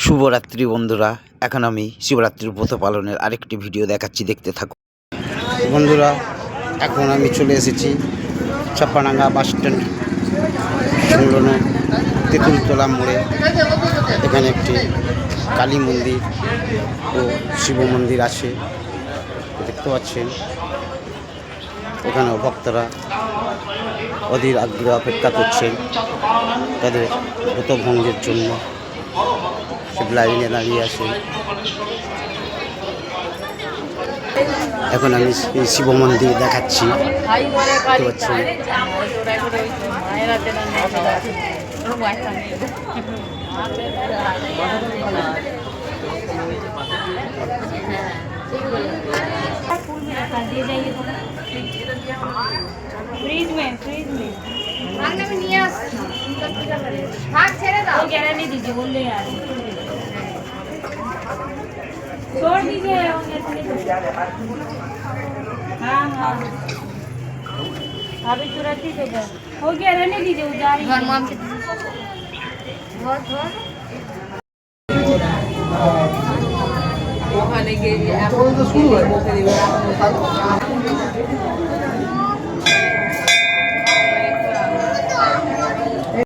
শুভরাত্রি বন্ধুরা। এখন আমি শিবরাত্রির ব্রত পালনের আরেকটি ভিডিও দেখাচ্ছি, দেখতে থাকুন বন্ধুরা। এখন আমি চলে এসেছি ছাপ্পাডাঙ্গা বাস স্ট্যান্ড সংলগ্ন তেঁতুলতলা মোড়ে। এখানে একটি কালী মন্দির ও শিব মন্দির আছে, দেখতে পাচ্ছেন। এখানে ভক্তরা অধীর আগ্রহে অপেক্ষা করছেন তাদের ব্রত ভঙ্গের জন্য। সব লাইনে দাঁড়িয়ে আছেন। এখন আমি শিব মন্দির দেখাচ্ছি, দেখতে পাচ্ছেন। फ्रीज में भागने में नहीं है। भाग छेड़े दाओ, गारंटी दीजिए, बोल दे यार, छोड़ दीजिए। हाँ हाँ अभी तुरंत ही देगा, हो गया, रहने दीजिए, उजारी घर माम के घर घर ওখানে গিয়ে এখন তো শুরু হয়।